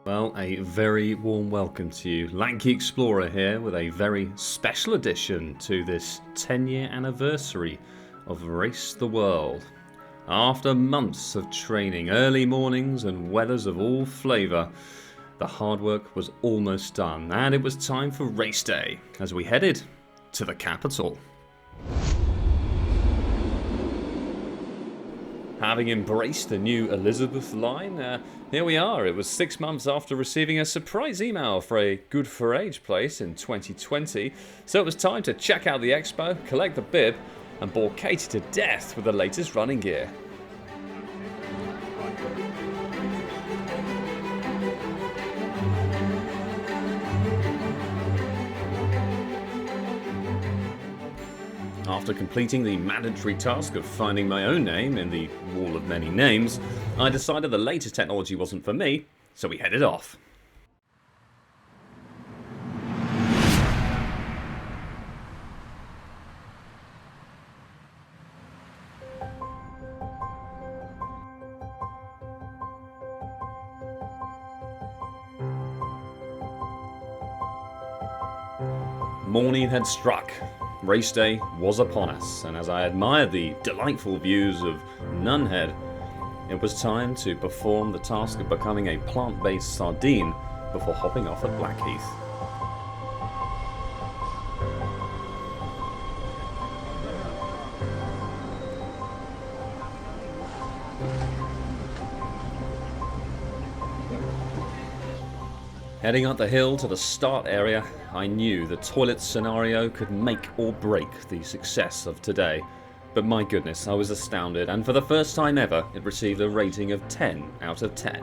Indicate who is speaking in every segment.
Speaker 1: Well, a very warm welcome to you. Lanky Explorer here with a very special addition to this 10-year anniversary of Race the World. After months of training, early mornings and weathers of all flavour, the hard work was almost done and it was time for race day as we headed to the capital. Having embraced the new Elizabeth line, here we are. It was 6 months after receiving a surprise email for a Good for Age place in 2020, so it was time to check out the expo, collect the bib, and bore Katie to death with the latest running gear. After completing the mandatory task of finding my own name in the wall of many names, I decided the latest technology wasn't for me, so we headed off. Morning had struck. Race day was upon us, and as I admired the delightful views of Nunhead, it was time to perform the task of becoming a plant-based sardine before hopping off at Blackheath. Heading up the hill to the start area, I knew the toilet scenario could make or break the success of today. But my goodness, I was astounded, and for the first time ever, it received a rating of 10 out of 10.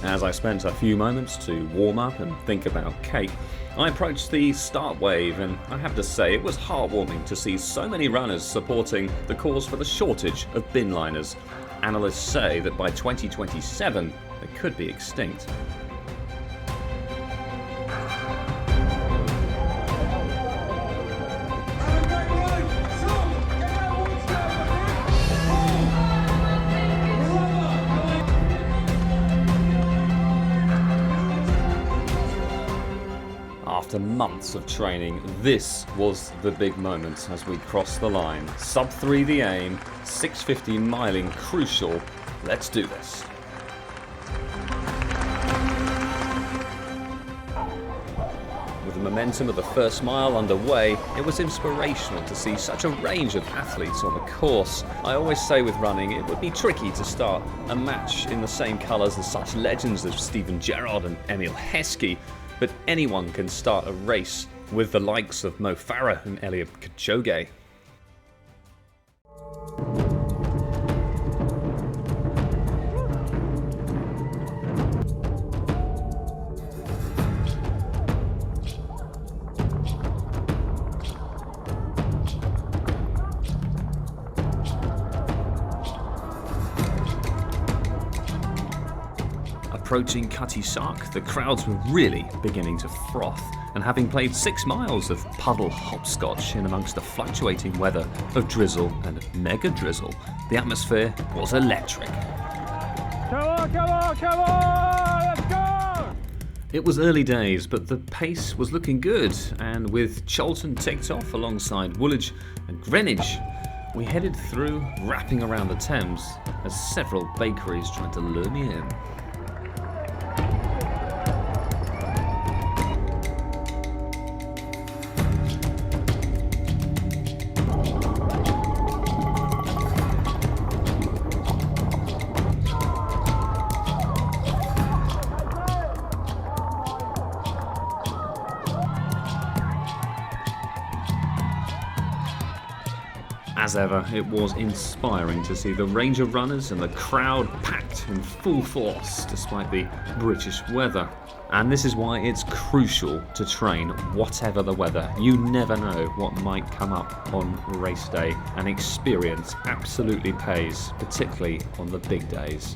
Speaker 1: As I spent a few moments to warm up and think about Kate, I approached the start wave, and I have to say it was heartwarming to see so many runners supporting the cause for the shortage of bin liners. Analysts say that by 2027 they could be extinct. After months of training, this was the big moment as we crossed the line. Sub 3 the aim, 6:50 miling crucial. Let's do this. With the momentum of the first mile underway, it was inspirational to see such a range of athletes on the course. I always say with running, it would be tricky to start a match in the same colours as such legends as Steven Gerrard and Emil Heskey. But anyone can start a race with the likes of Mo Farah and Eliud Kipchoge. Approaching Cutty Sark, the crowds were really beginning to froth, and having played 6 miles of puddle hopscotch in amongst the fluctuating weather of drizzle and mega drizzle, the atmosphere was electric.
Speaker 2: Come on, come on, come on, let's go!
Speaker 1: It was early days, but the pace was looking good, and with Cholton ticked off alongside Woolwich and Greenwich, we headed through, wrapping around the Thames, as several bakeries tried to lure me in. As ever, it was inspiring to see the range of runners and the crowd packed in full force despite the British weather. And this is why it's crucial to train whatever the weather. You never know what might come up on race day, and experience absolutely pays, particularly on the big days.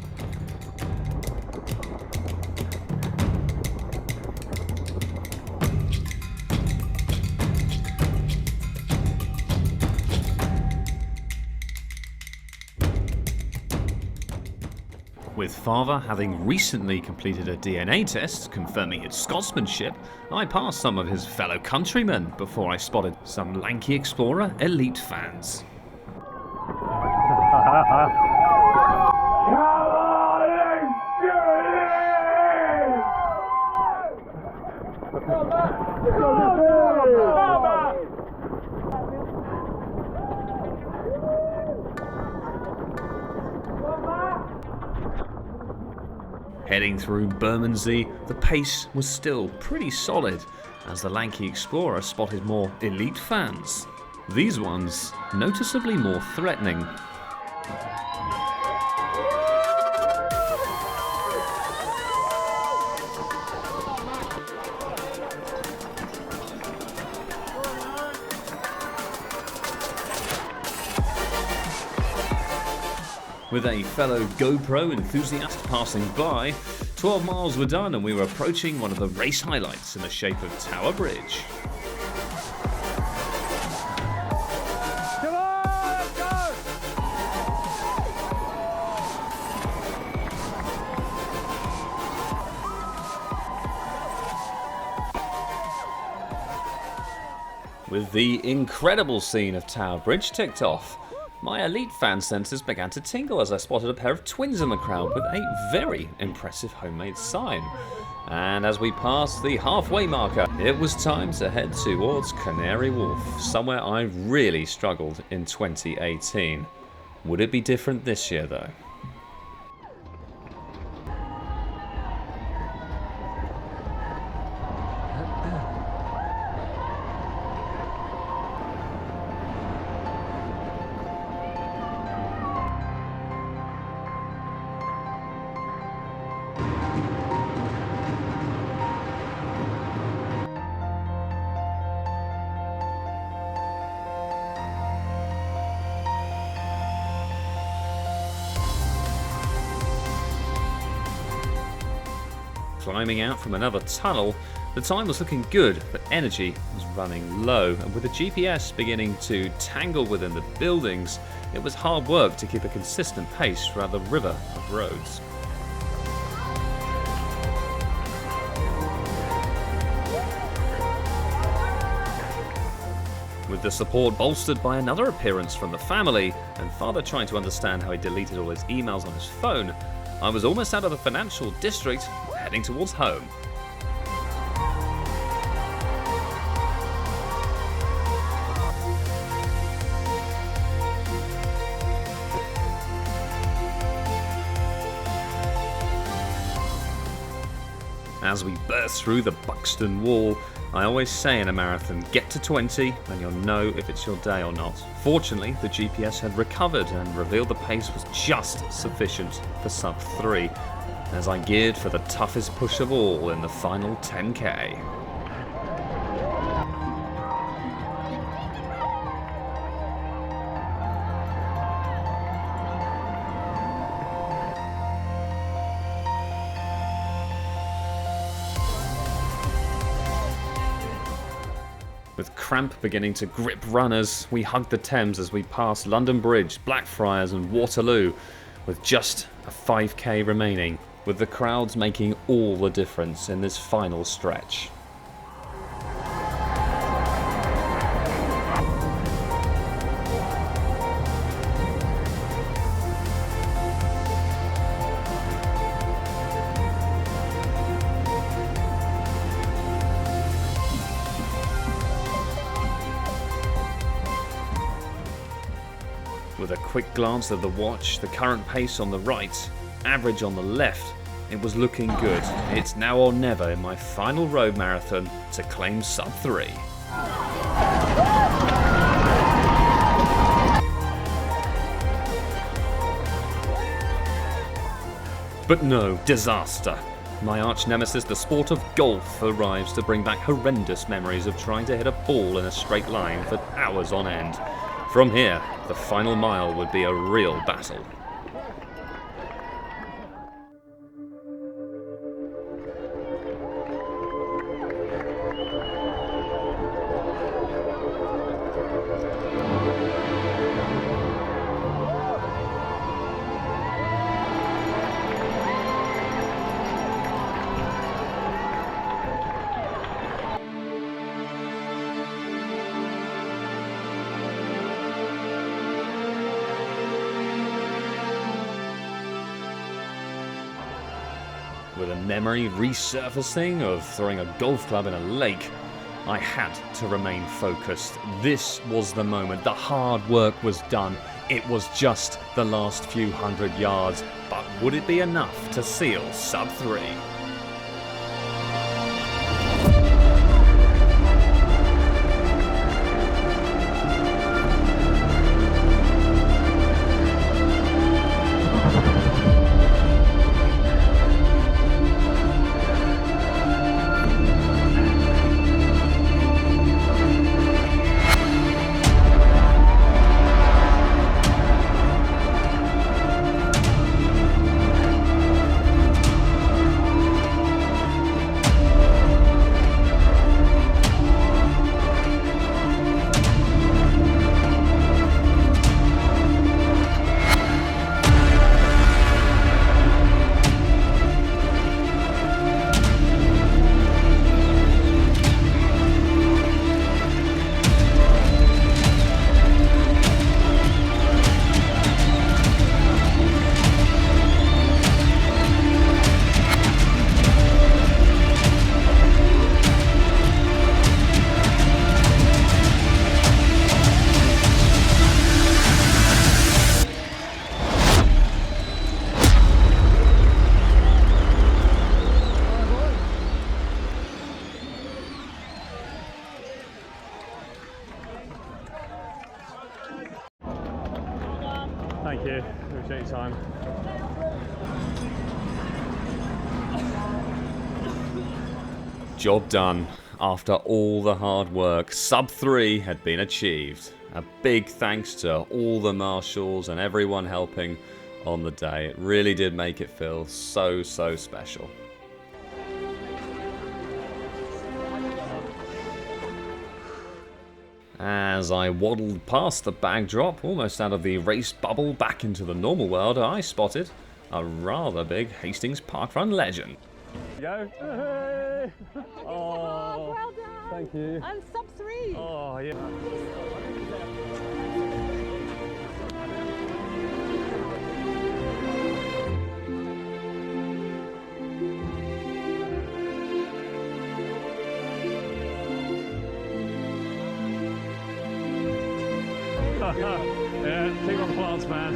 Speaker 1: With father having recently completed a DNA test confirming his Scotsmanship, I passed some of his fellow countrymen before I spotted some Lanky Explorer elite fans. Heading through Bermondsey, the pace was still pretty solid as the Lanky Explorer spotted more elite fans. These ones noticeably more threatening. With a fellow GoPro enthusiast passing by, 12 miles were done and we were approaching one of the race highlights in the shape of Tower Bridge.
Speaker 2: Come on, let's go!
Speaker 1: With the incredible scene of Tower Bridge ticked off, my elite fan senses began to tingle as I spotted a pair of twins in the crowd with a very impressive homemade sign. And as we passed the halfway marker, it was time to head towards Canary Wharf, somewhere I really struggled in 2018. Would it be different this year though? Climbing out from another tunnel, the time was looking good, but energy was running low, and with the GPS beginning to tangle within the buildings, it was hard work to keep a consistent pace throughout the river of roads. With the support bolstered by another appearance from the family, and father trying to understand how he deleted all his emails on his phone, I was almost out of the financial district, heading towards home. As we burst through the Buxton Wall, I always say in a marathon, get to 20 and you'll know if it's your day or not. Fortunately, the GPS had recovered and revealed the pace was just sufficient for sub 3, as I geared for the toughest push of all in the final 10k. With cramp beginning to grip runners, we hugged the Thames as we passed London Bridge, Blackfriars and Waterloo, with just a 5k remaining, with the crowds making all the difference in this final stretch. With a quick glance at the watch, the current pace on the right, average on the left, it was looking good. It's now or never in my final road marathon to claim sub 3. But no, disaster. My arch nemesis, the sport of golf, arrives to bring back horrendous memories of trying to hit a ball in a straight line for hours on end. From here, the final mile would be a real battle. the memory resurfacing of throwing a golf club in a lake, I had to remain focused. This was the moment. The hard work was done. It was just the last few hundred yards. But would it be enough to seal sub 3?
Speaker 2: Thank you. Appreciate your time.
Speaker 1: Job done. After all the hard work, sub 3 had been achieved. A big thanks to all the marshals and everyone helping on the day. It really did make it feel so special. As I waddled past the bag drop, almost out of the race bubble back into the normal world, I spotted a rather big Hastings Parkrun legend.
Speaker 2: Go. Hey.
Speaker 3: Oh, well done.
Speaker 2: Thank you.
Speaker 3: And sub 3.
Speaker 2: Oh, yeah. Yeah, think on plants, man.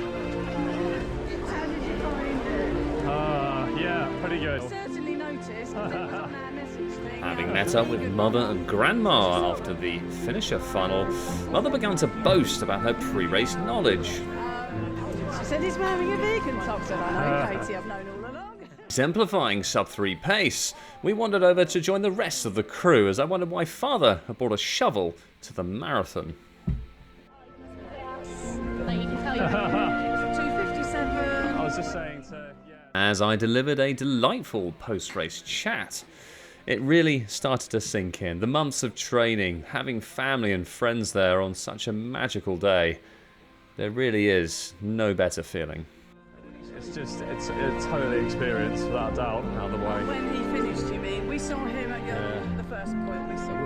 Speaker 3: How did you find it?
Speaker 2: Yeah, pretty good.
Speaker 3: Certainly noticed because it was on our message thing.
Speaker 1: Having met up with Mother and Grandma after the finisher funnel, Mother began to boast about her pre-race knowledge.
Speaker 3: She said he's wearing a vegan top. Said, I know, Katie, I've known all along.
Speaker 1: Exemplifying sub 3 pace, we wandered over to join the rest of the crew as I wondered why Father had brought a shovel to the marathon.
Speaker 3: Like you can tell you 2:57.
Speaker 2: I was just saying to, yeah.
Speaker 1: As I delivered a delightful post-race chat, it really started to sink in. The months of training, having family and friends there on such a magical day, there really is no better feeling.
Speaker 2: It's a totally experience, without a doubt, out of the way.
Speaker 3: When he finished, you mean? We saw him at the first point we saw.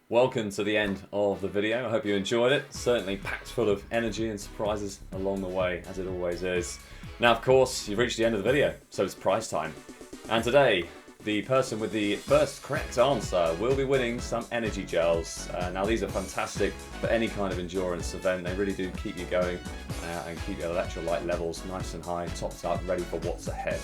Speaker 1: Welcome to the end of the video. I hope you enjoyed it. Certainly packed full of energy and surprises along the way, as it always is. Now, of course, you've reached the end of the video, so it's prize time. And today, the person with the first correct answer will be winning some energy gels. Now, these are fantastic for any kind of endurance event. They really do keep you going and keep your electrolyte levels nice and high, topped up, ready for what's ahead.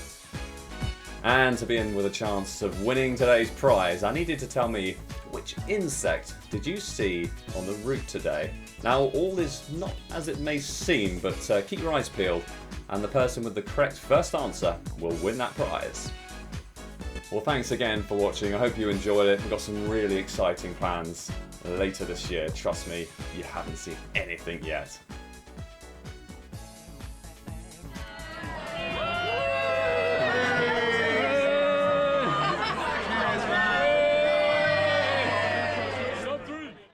Speaker 1: And to be in with a chance of winning today's prize, I need you to tell me which insect did you see on the route today? Now, all is not as it may seem, but keep your eyes peeled, and the person with the correct first answer will win that prize. Well, thanks again for watching. I hope you enjoyed it. We've got some really exciting plans later this year. Trust me, you haven't seen anything yet.